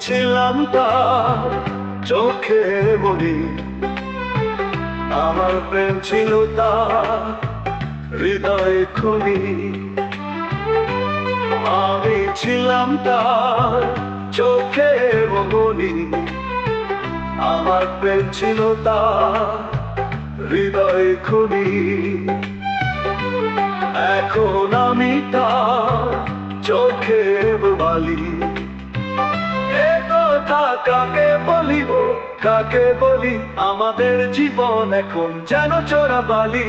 ছিলাম তার চোখে মনি, আমার প্রেম ছিল তার হৃদয় খুনি। আমি ছিলাম তার চোখে মনি, আমার প্রেম ছিল তার হৃদয় খুনি। এখন আমি তার চোখে বালি, এ কথা কাকে বলিব, কাকে বলি? আমাদের জীবন এখন যেন চোরাবালি।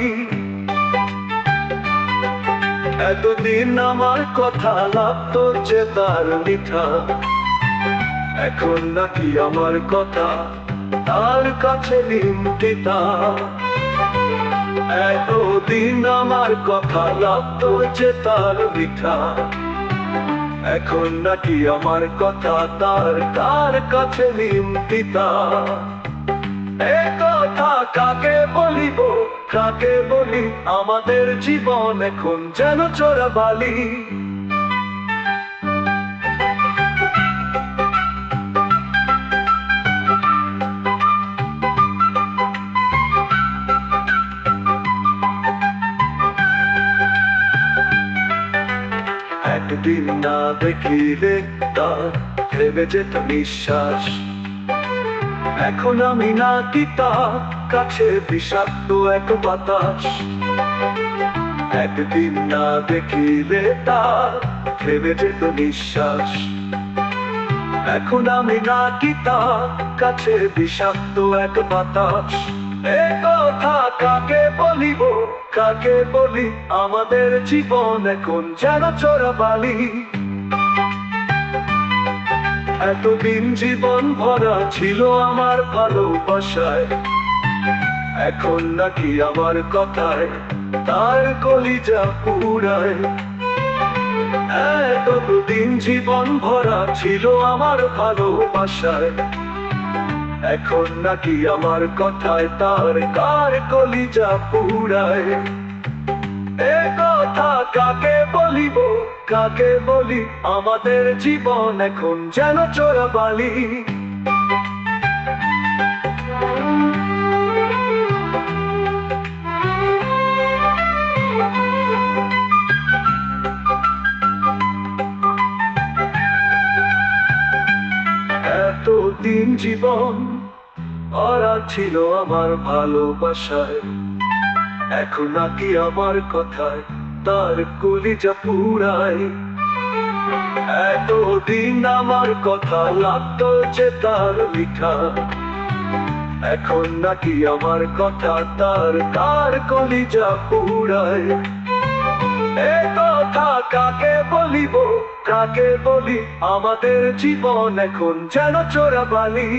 এতদিন আমার কথা লাগতো যে তার মিঠা, এখন নাকি আমার কথা তার কাছে নিমতিতা। এতদিন আমার কথা লাগতো যে তার মিঠা, এখন নাকি আমার কথা তার কাছে নিমতিতা। এ কথা কাকে বলিব, কাকে বলি? আমাদের জীবন এখন যেন চোরাবালি। একদিন না দেখিলে তার থেমে যেত নিঃশ্বাস, এখন আমি নাকি তার কাছে বিষাক্ত এক বাতাস। একদিন না দেখিলে তার থেমে যেত নিঃশ্বাস, এখন আমি নাকি তার কাছে বিষাক্ত এক বাতাস। এ কথা কাকে বলিব, কাকে বলি? আমাদের জীবন এখন যেন চোরাবালি। এতদিন জীবন ভরা ছিল আমার ভালোবাসায়, এখন নাকি আমার কথায় তার কলিজা পুরায়। এতদিন জীবন ভরা ছিল আমার ভালোবাসায়, এখন নাকি আমার কথায় তার কলিজা পুরায়। এ কথা কাকে বলিব, কাকে বলি? আমাদের জীবন এখন যেন চোরাবালি। এতদিন জীবন ভরা ছিল আমার ভালোবাসায়, এখন নাকি আমার কথায় তার কলিজা পুরায়। এতদিন আমার কথা লাগতো যে তার মিঠা, এখন নাকি আমার কথা তার কলিজা পুরায়। এ কথা কাকে বলিব, কাকে বলি? আমাদের জীবন এখন যেন চোরাবালি।